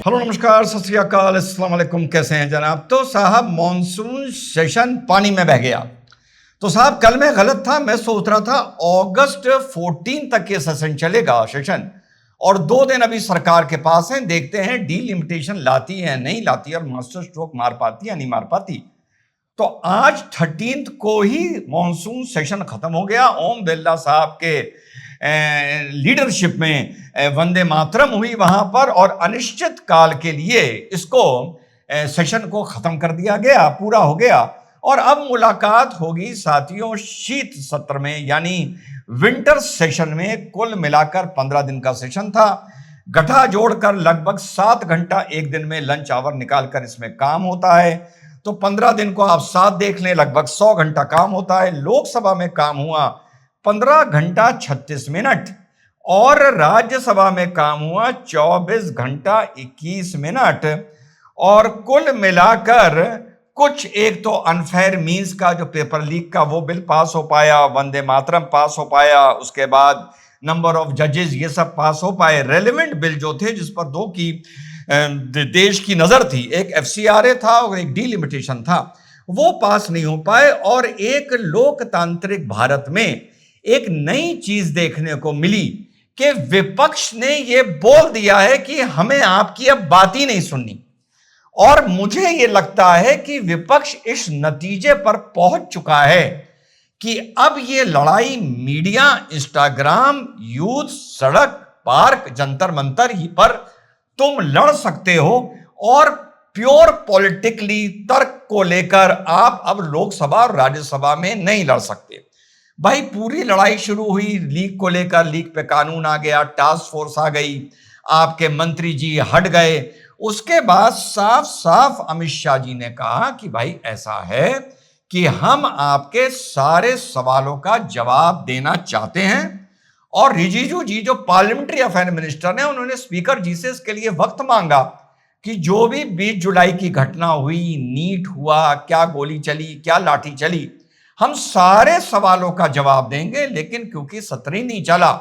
Hello, नमस्कार, सत श्री अकाल, अस्सलाम वालेकुम। कैसे हैं जनाब? तो साहब मॉनसून सेशन पानी में बह गया। तो साहब कल मैं गलत था, मैं सोच रहा था अगस्त 14 तक ये सेशन चलेगा सेशन, और 2 दिन अभी सरकार के पास हैं। देखते हैं डीलिमिटेशन लाती है नहीं लाती, और मास्टर स्ट्रोक मार पाती या नहीं मार पाती। तो आज 13 को ही मॉनसून सेशन खत्म हो गया। ओम बिरला साहब के लीडरशिप में वंदे मातरम हुई वहां पर, और अनिश्चित काल के लिए इसको सेशन को खत्म कर दिया गया, पूरा हो गया। और अब मुलाकात होगी साथियों शीत सत्र में, यानी विंटर सेशन में। कुल मिलाकर 15 दिन का सेशन था। गठा जोड़कर लगभग 7 घंटा एक दिन में लंच आवर निकालकर इसमें काम होता है। तो 15 दिन को आप 7 देख लें, लगभग 100 घंटा काम होता है। लोकसभा में काम हुआ 15 घंटा 36 मिनट, और राज्यसभा में काम हुआ 24 घंटा 21 मिनट। और कुल मिलाकर कुछ, एक तो अनफेयर मींस का जो पेपर लीक का वो बिल पास हो पाया, वंदे मातरम पास हो पाया, उसके बाद नंबर ऑफ जजेस ये सब पास हो पाए। रेलेवेंट बिल जो थे जिस पर दो की देश की नजर थी, एक एफसीआरए था और एक डीलिमिटेशन था, वो पास नहीं हो पाए। और एक लोकतांत्रिक भारत में एक नई चीज देखने को मिली कि विपक्ष ने ये बोल दिया है कि हमें आपकी अब बात ही नहीं सुननी। और मुझे ये लगता है कि विपक्ष इस नतीजे पर पहुंच चुका है कि अब ये लड़ाई मीडिया, इंस्टाग्राम, यूथ, सड़क, पार्क, जंतर मंतर ही पर तुम लड़ सकते हो, और प्योर पॉलिटिकली तर्क को लेकर आप अब लोकसभा और राज्यसभा में नहीं लड़ सकते। भाई पूरी लड़ाई शुरू हुई लीक को लेकर, लीक पे कानून आ गया, टास्क फोर्स आ गई, आपके मंत्री जी हट गए। उसके बाद साफ साफ अमित शाह जी ने कहा कि भाई ऐसा है कि हम आपके सारे सवालों का जवाब देना चाहते हैं। और रिजिजू जी जो पार्लियामेंट्री अफेयर मिनिस्टर ने, उन्होंने स्पीकर जी से इसके लिए वक्त मांगा कि जो भी 20 जुलाई की घटना हुई, नीट हुआ, क्या गोली चली, क्या लाठी चली, हम सारे सवालों का जवाब देंगे। लेकिन क्योंकि सत्र ही नहीं चला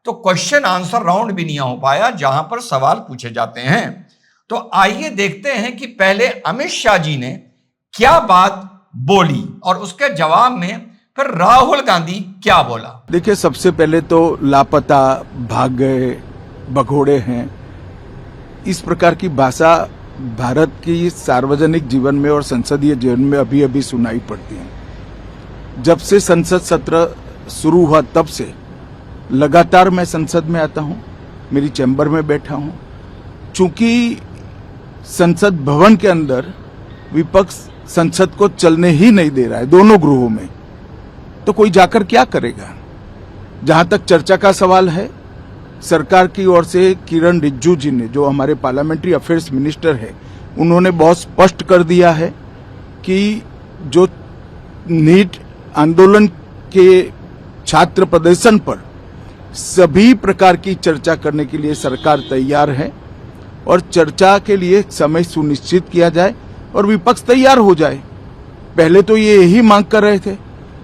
तो क्वेश्चन आंसर राउंड भी नहीं हो पाया जहां पर सवाल पूछे जाते हैं। तो आइए देखते हैं कि पहले अमित शाह जी ने क्या बात बोली और उसके जवाब में फिर राहुल गांधी क्या बोला। देखिए, सबसे पहले तो लापता, भाग गए, भगोड़े हैं, इस प्रकार की भाषा भारत की सार्वजनिक जीवन में और संसदीय जीवन में अभी अभी सुनाई पड़ती है। जब से संसद सत्र शुरू हुआ तब से लगातार मैं संसद में आता हूं, मेरी चैम्बर में बैठा हूं। चूंकि संसद भवन के अंदर विपक्ष संसद को चलने ही नहीं दे रहा है, दोनों गृहों में, तो कोई जाकर क्या करेगा। जहां तक चर्चा का सवाल है, सरकार की ओर से किरण रिजिजू जी ने, जो हमारे पार्लियामेंट्री अफेयर्स मिनिस्टर है, उन्होंने बहुत स्पष्ट कर दिया है कि जो नीट आंदोलन के छात्र प्रदर्शन पर सभी प्रकार की चर्चा करने के लिए सरकार तैयार है, और चर्चा के लिए समय सुनिश्चित किया जाए और विपक्ष तैयार हो जाए। पहले तो ये यही मांग कर रहे थे,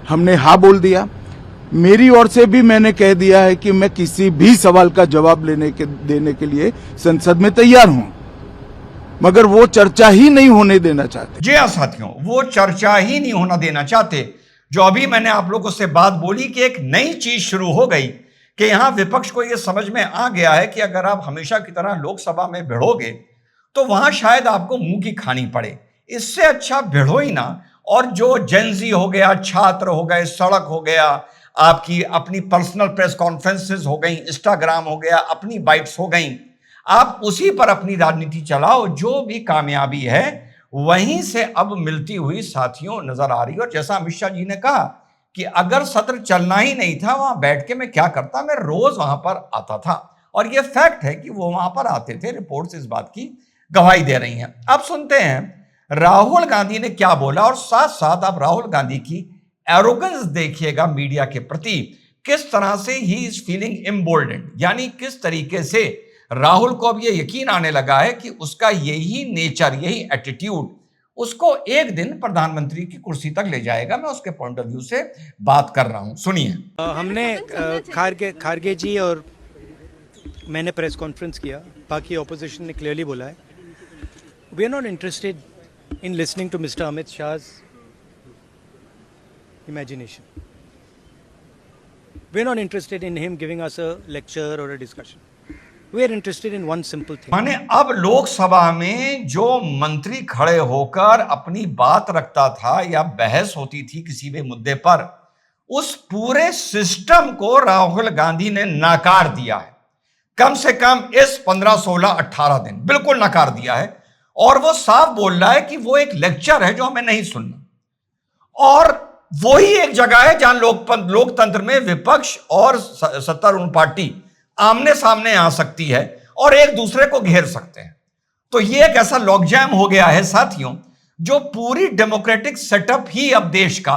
हमने हाँ बोल दिया। मेरी ओर से भी मैंने कह दिया है कि मैं किसी भी सवाल का जवाब देने के लिए संसद में तैयार हूं, मगर वो चर्चा ही नहीं होने देना चाहते। जी हाँ साथियों, वो चर्चा ही नहीं होना देना चाहते। जो अभी मैंने आप लोगों से बात बोली कि एक नई चीज शुरू हो गई कि यहां विपक्ष को यह समझ में आ गया है कि अगर आप हमेशा की तरह लोकसभा में भिड़ोगे तो वहां शायद आपको मुंह की खानी पड़े। इससे अच्छा भिड़ो ही ना। और जो जेनजी हो गया, छात्र हो गए, सड़क हो गया, आपकी अपनी पर्सनल प्रेस कॉन्फ्रेंसेस हो गई, इंस्टाग्राम हो गया, अपनी बाइट्स हो गई, आप उसी पर अपनी राजनीति चलाओ। जो भी कामयाबी है वहीं से अब मिलती हुई साथियों नजर आ रही है। और जैसा अमित शाह जी ने कहा कि अगर सत्र चलना ही नहीं था, वहां बैठ के मैं क्या करता, मैं रोज वहां पर आता था। और यह फैक्ट है कि वो वहां पर आते थे। रिपोर्ट्स इस बात की गवाही दे रही हैं। अब सुनते हैं राहुल गांधी ने क्या बोला, और साथ साथ आप राहुल गांधी की एरोगेंस देखिएगा मीडिया के प्रति, किस तरह से ही इज फीलिंग एम्बोल्डेंड, यानी किस तरीके से राहुल को अब यह यकीन आने लगा है कि उसका यही नेचर, यही एटीट्यूड उसको एक दिन प्रधानमंत्री की कुर्सी तक ले जाएगा। मैं उसके पॉइंट ऑफ व्यू से बात कर रहा हूं, सुनिए। हमने खारगे जी और मैंने प्रेस कॉन्फ्रेंस किया, बाकी ऑपोजिशन ने क्लियरली बोला है We are not interested in listening to Mr. Amit Shah's imagination. We are not interested in him giving us a lecture or a discussion. We are interested in one simple thing. माने अब लोकसभा में जो मंत्री खड़े होकर अपनी बात रखता था या बहस होती थी किसी भी मुद्दे पर, उस पूरे सिस्टम को राहुल गांधी ने नकार दिया है। कम से कम इस 15, 16, 18 दिन बिल्कुल नकार दिया है। और वो साफ बोल रहा है कि वो एक लेक्चर है जो हमें नहीं सुनना। और वो ही एक जगह है जहां लोकतंत्र में विपक्ष और सत्तारूढ़ पार्टी आमने सामने आ सकती है और एक दूसरे को घेर सकते हैं। तो ये एक ऐसा लॉकजैम हो गया है साथियों, जो पूरी डेमोक्रेटिक सेटअप ही अब देश का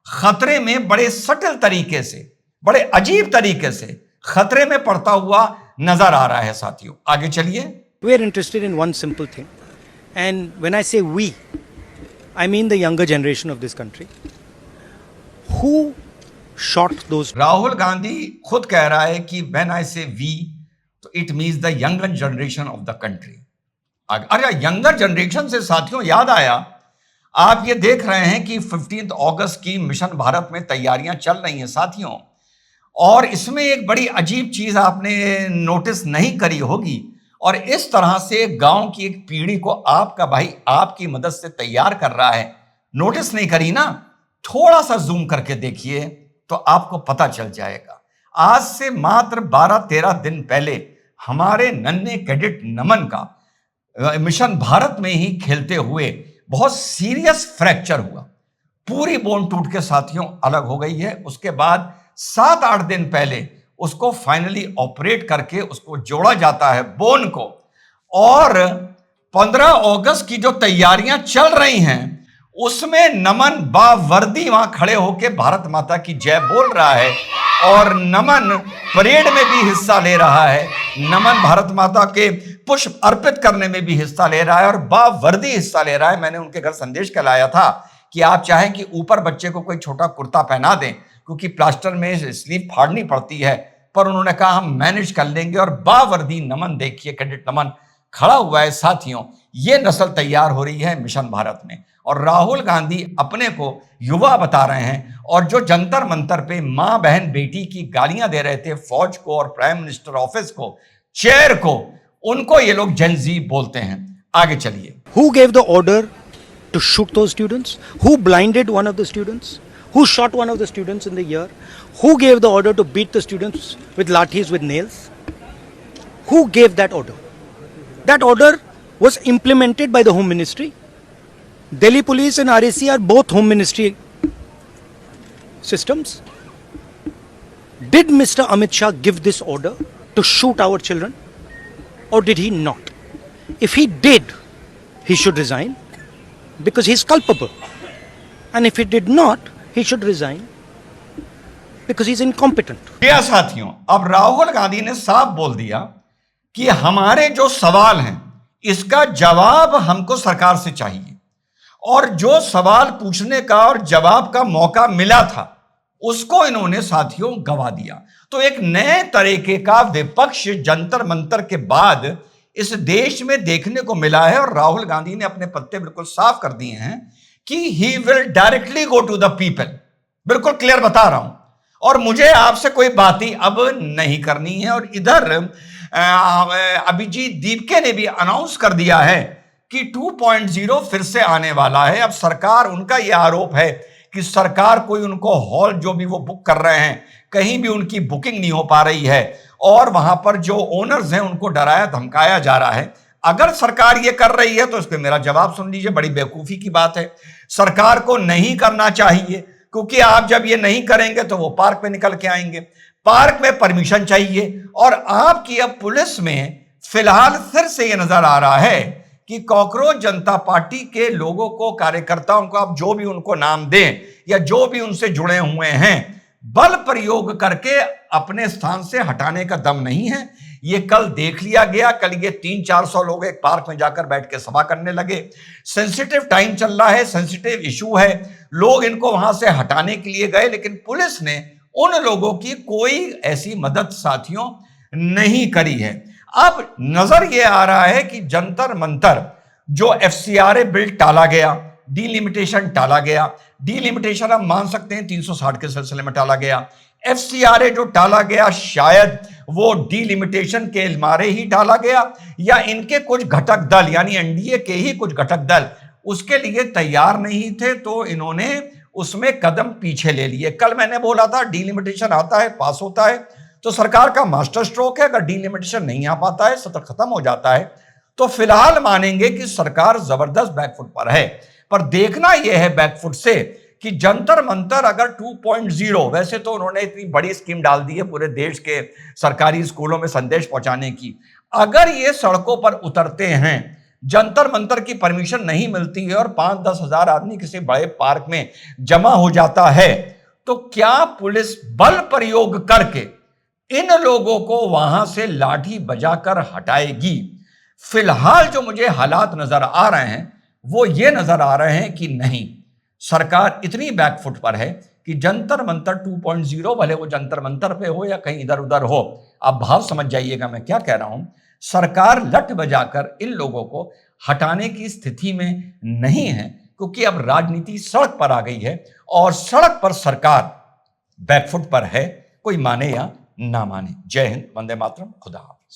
खतरे में बड़े सटल तरीके से, बड़े अजीब तरीके से खतरे में पड़ता हुआ नजर आ रहा है साथियों। आगे चलिए। We are interested in one simple thing. And when I say we, I mean the younger generation of this country. Who shot those? Rahul Gandhi खुद कह रहा है कि व्हेन आई से वी, तो it means the younger generation of the country. अरे younger generation से साथियों याद आया, आप ये देख रहे हैं कि 15 अगस्त की मिशन भारत में तैयारियां चल रही हैं साथियों, और इसमें एक बड़ी अजीब चीज आपने नोटिस नहीं करी होगी, और इस तरह से गांव की एक पीढ़ी को आपका भाई आपकी मदद से तैयार कर रहा है। नोटिस नहीं करी ना? थोड़ा सा जूम करके देखिए तो आपको पता चल जाएगा। आज से मात्र 12-13 दिन पहले हमारे नन्हे कैडेट नमन का मिशन भारत में ही खेलते हुए बहुत सीरियस फ्रैक्चर हुआ, पूरी बोन टूट के साथियों अलग हो गई है। उसके बाद 7-8 दिन पहले उसको फाइनली ऑपरेट करके उसको जोड़ा जाता है बोन को, और 15 अगस्त की जो तैयारियां चल रही हैं उसमें नमन बावर्दी वहां खड़े होकर भारत माता की जय बोल रहा है, और नमन परेड में भी हिस्सा ले रहा है, नमन भारत माता के पुष्प अर्पित करने में भी हिस्सा ले रहा है और बावर्दी हिस्सा ले रहा है। मैंने उनके घर संदेश कहलाया था कि आप चाहें कि ऊपर बच्चे को कोई छोटा कुर्ता पहना दें क्योंकि प्लास्टर में स्लीव फाड़नी पड़ती है, पर उन्होंने कहा हम मैनेज कर लेंगे। और बावर्दी नमन देखिए, कैडेट नमन खड़ा हुआ है साथियों। ये नस्ल तैयार हो रही है मिशन भारत में, और राहुल गांधी अपने को युवा बता रहे हैं, और जो जंतर मंतर पे मां बहन बेटी की गालियां दे रहे थे फौज को और प्राइम मिनिस्टर ऑफिस को, चेयर को, उनको ये लोग जेनजी बोलते हैं। आगे चलिए। Who gave the order to shoot those students? Who blinded one of the students? Who shot one of the students in the ear? Who gave the order to beat the students with lathis, with nails? Who gave that order? That order was implemented by the Home Ministry. Delhi Police and RAC are both Home Ministry systems. Did Mr. Amit Shah give this order to shoot our children, or did he not? If he did, he should resign because he's culpable. And if he did not, he should resign because he's incompetent. क्या साथियों, अब राहुल गांधी ने साफ बोल दिया कि हमारे जो सवाल हैं इसका जवाब हमको सरकार से चाहिए, और जो सवाल पूछने का और जवाब का मौका मिला था उसको इन्होंने साथियों गवा दिया। तो एक नए तरीके का विपक्ष जंतर मंतर के बाद इस देश में देखने को मिला है, और राहुल गांधी ने अपने पत्ते बिल्कुल साफ कर दिए हैं कि he will directly go to the people. बिल्कुल क्लियर बता रहा हूं, और मुझे आपसे कोई बात ही अब नहीं करनी है। और इधर अभिजीत दीपके ने भी अनाउंस कर दिया है कि 2.0 फिर से आने वाला है। अब सरकार, उनका यह आरोप है कि सरकार कोई उनको हॉल जो भी वो बुक कर रहे हैं कहीं भी उनकी बुकिंग नहीं हो पा रही है, और वहां पर जो ओनर्स हैं उनको डराया धमकाया जा रहा है। अगर सरकार ये कर रही है तो इस पे मेरा जवाब सुन लीजिए, बड़ी बेवकूफी की बात है। सरकार को नहीं करना चाहिए, क्योंकि आप जब ये नहीं करेंगे तो वो पार्क में निकल के आएंगे, पार्क में परमिशन चाहिए। और आपकी अब पुलिस में फिलहाल फिर से ये नजर आ रहा है कि कॉकरोच जनता पार्टी के लोगों को, कार्यकर्ताओं को, आप जो भी उनको नाम दें या जो भी उनसे जुड़े हुए हैं, बल प्रयोग करके अपने स्थान से हटाने का दम नहीं है। ये कल देख लिया गया, कल ये 300-400 लोग एक पार्क में जाकर बैठ के सभा करने लगे। सेंसिटिव टाइम चल रहा है, सेंसिटिव इशू है, लोग इनको वहां से हटाने के लिए गए, लेकिन पुलिस ने उन लोगों की कोई ऐसी मदद साथियों नहीं करी है। अब नजर यह आ रहा है कि जंतर मंतर जो एफसीआरए बिल टाला गया, डीलिमिटेशन टाला गया। डीलिमिटेशन हम मान सकते हैं 360 के सिलसिले में टाला गया। एफसीआरए जो टाला गया शायद वो डीलिमिटेशन के मारे ही टाला गया, या इनके कुछ घटक दल यानी एनडीए के ही कुछ घटक दल उसके लिए तैयार नहीं थे, तो इन्होंने उसमें कदम पीछे ले लिए। कल मैंने बोला था डीलिमिटेशन आता है, पास होता है तो सरकार का मास्टर स्ट्रोक है, अगर डीलिमिटेशन नहीं आ पाता है, सत्र खत्म हो जाता है, तो फिलहाल मानेंगे कि सरकार जबरदस्त बैकफुट पर है। पर देखना यह है बैकफुट से कि जंतर मंतर अगर 2.0, वैसे तो उन्होंने इतनी बड़ी स्कीम डाल दी है पूरे देश के सरकारी स्कूलों में संदेश पहुंचाने की, अगर ये सड़कों पर उतरते हैं, जंतर मंतर की परमिशन नहीं मिलती है और 5-10 हजार आदमी किसी बड़े पार्क में जमा हो जाता है, तो क्या पुलिस बल प्रयोग करके इन लोगों को वहां से लाठी बजाकर हटाएगी? फिलहाल जो मुझे हालात नजर आ रहे हैं वो ये नजर आ रहे हैं कि नहीं, सरकार इतनी बैकफुट पर है कि जंतर मंतर 2.0, भले वो जंतर मंतर पे हो या कहीं इधर उधर हो, आप भाव समझ जाइएगा मैं क्या कह रहा हूं, सरकार लठ बजाकर इन लोगों को हटाने की स्थिति में नहीं है, क्योंकि अब राजनीति सड़क पर आ गई है और सड़क पर सरकार बैकफुट पर है, कोई माने या ना माने। जय हिंद, वंदे मातरम, खुदा हाफिज।